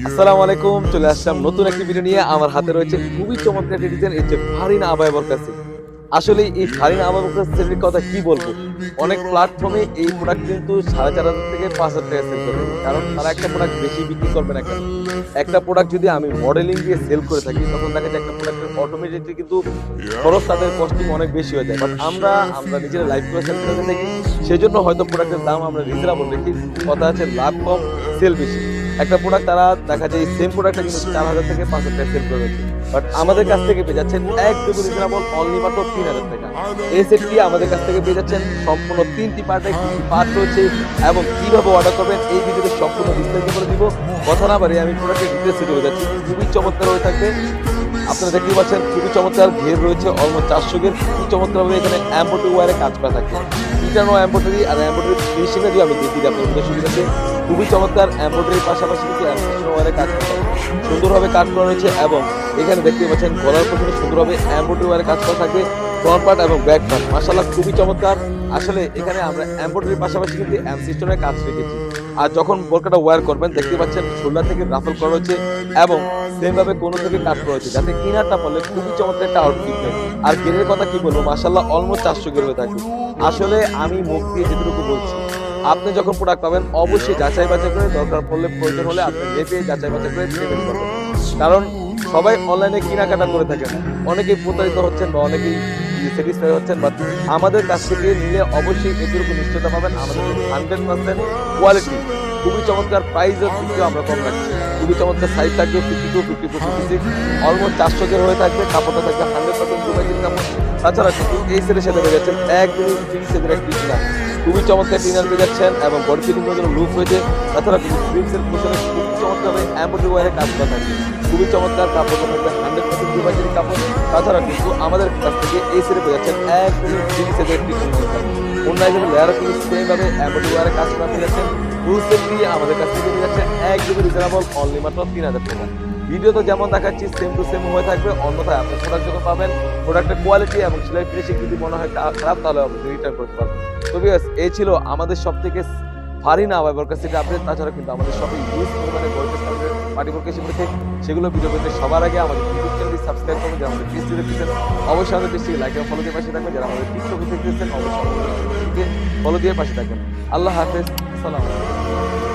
আসসালামু আলাইকুম, চলে আসলাম নতুন একটি ভিডিও নিয়ে। আমার হাতে রয়েছে খুবই চমৎকার একটি ডিজাইন, এই যে ফারিন আবায়া বরকাসি। আসলে এই ফারিন আবায়া বরকাসির কথা কি বলবো, অনেক প্ল্যাটফর্মে এই প্রোডাক্ট কিন্তু 4,500 থেকে 5,000 টাকা সেল করে, কারণ তারা একটা প্রোডাক্ট বেশি বিক্রি করবে না কেন। একটা প্রোডাক্ট যদি আমি মডেলিং দিয়ে সেল করে থাকি, তখন দেখা যায় একটা প্রোডাক্টের অটোমেটিকলি কিন্তু খরচ, তাদের কস্টিং অনেক বেশি হয়ে যায়। বাট আমরা নিজেরা লাইভ করে সেল করে থাকি, সেজন্য হয়তো প্রোডাক্টের দাম আমরা রিজনেবল রেখি। কথা আছে লাভ কম সেল বেশি। একটা প্রোডাক্ট তারা দেখা যায় সেম প্রোডাক্টটা কিন্তু 4,000 থেকে 5,000 টাকা সেল করে হচ্ছে, বাট আমাদের কাছ থেকে পেয়ে যাচ্ছেন একদম রিজনেবল অনলি মাত্র 3,000 টাকা। এই সেটটি আমাদের কাছ থেকে পেয়ে যাচ্ছেন সম্পূর্ণ 3টি পার্টে, কি পার্ট রয়েছে এবং কিভাবে অর্ডার করবেন এই ভিডিওতে সম্পূর্ণ বিস্তারিত করে দিব। কথা না বাড়িয়ে আমি প্রোডাক্টের ডিটেইলসে চলে যাচ্ছি। খুবই চমৎকার হয়ে থাকবে, আপনারা দেখতে পাচ্ছেন খুবই চমৎকার ঘের রয়েছে অলমোস্ট 400 ঘের। খুবই চমৎকারভাবে এখানে এমব্রয়ডারি ওয়ারে কাজ করা থাকে, ইটানো এমব্রয়ডারি আর এমব্রয়ডারি ফিনিশিংটা যদি আমি দেখি আপনাদের সুবিধাতে, খুবই চমৎকার এমব্রয়ডারির পাশাপাশি কিন্তু এমব্রয়ডারি ওয়ারে কাজ করা থাকে, সুন্দরভাবে কাজ করা রয়েছে। এবং এখানে দেখতে পাচ্ছেন গলার পর্যন্ত সুন্দরভাবে এমব্রয়ডারি ওয়ারে কাজ করা থাকে, ফ্রন্ট পার্ট এবং ব্যাক পার্ট মাশাআল্লাহ খুবই চমৎকার। আসলে এখানে আমরা এমব্রয়ডারির পাশাপাশি কিন্তু সিস্টেমের কাজ রেখেছি। আর যখন বোরকাটা ওয়্যার করবেন দেখতে পাচ্ছেন শোল্ডার থেকে রাফেল করা হয়েছে এবং সেম ভাবে কোনো থেকে কাট করা হয়েছে, যাতে কিনারটা পড়লে খুবই চমৎকার একটা আউটফিট হয়। আর গেরের কথা কি বলবো, মাশাআল্লাহ অলমোস্ট 400 গের হয়ে থাকে। আসলে আমি মুখ দিয়ে যেটুকু বলছি, আপনি যখন প্রোডাক্ট পাবেন অবশ্যই যাচাই বাছাই করে, দরকার পড়লে প্রয়োজন হলে আপনি নেটে যাচাই বাছাই করে পেমেন্ট করবেন। কারণ সবাই অনলাইনে কেনাকাটা করে থাকেন, অনেকেই প্রতারিত হচ্ছেন বা অনেকেই স্যাটিসফাই হচ্ছেন, বাট আমাদের কাছ থেকে নিলে অবশ্যই এটুকু নিশ্চয়তা পাবেন আমাদের 100% কোয়ালিটি। খুবই চমৎকার প্রাইসের দিকেও আমরা কম রাখছি। খুবই চমৎকার সাইজ থাকবে 52, 54, 56, অলমোস্ট 400 এর হয়ে থাকবে। কাপড়টা থাকবে 100% দুবাইয়ের কাপড়। তাছাড়া কিন্তু এই সেটের সাথে পেয়ে যাচ্ছেন একদমই ফ্রি সেটের একটি ইনার, খুবই চমৎকার ইনার পেয়ে যাচ্ছেন এবং বডি ফিটিং এর জন্য লুপ রয়েছে। তাছাড়া কিন্তু স্লিভসের পোশনে খুব চমৎকারভাবে এমব্রয়ডারি ওয়ারে কাজ করা থাকবে, খুবই চমৎকার। কাপড়টা থাকবে 100% দুবাইয়ের কাপড়। তাছাড়া কিন্তু আমাদের কাছ থেকে এই সেটে পেয়ে যাচ্ছেন একদমই ফ্রি সেটের একটি অন্য হিসেবে লেয়ারও কিন্তু সেম ভাবে এমব্রয়ডারি ওয়ারে কাজ করা পেয়ে যাচ্ছেন। ফুল সেট দিয়ে আমাদের কাছ থেকে পেয়ে যাচ্ছেন একদমই রিজনেবল অনলি মাত্র 3,000 টাকা। ভিডিওতে যেমন দেখাচ্ছি সেম টু সেম হয়ে থাকবে, অন্যথায় আপনি প্রোডাক্ট যখন পাবেন প্রোডাক্টের কোয়ালিটি এবং সেলাই ফিনিশিং যদি মনে হয় খারাপ, তাহলে আপনি রিটার্ন করতে পারবেন। তো ভিউয়ার্স, এই ছিল আমাদের সব থেকে ফারিন আবায়া বরকাসির আপডেট। তাছাড়া কিন্তু আমাদের শপে ইউজ পরিমাণে গর্জিয়াস কালারের পার্টি বোরকা এসে পড়েছে, সেগুলো ভিডিও পেতে সবার আগে আমাদের ইউটিউব চ্যানেলটি সাবস্ক্রাইব করবেন। যারা আমাদের পেজটি দেখতেছেন অবশ্যই আমাদের পেজটি লাইক এবং ফলো দিয়ে পাশে থাকবেন। যারা আমাদের টিকটকে দেখতেছেন অবশ্যই আমাদের ফলো দিয়ে পাশে থাকবেন। আল্লাহ হাফেজ, আসসালামু আলাইকুম।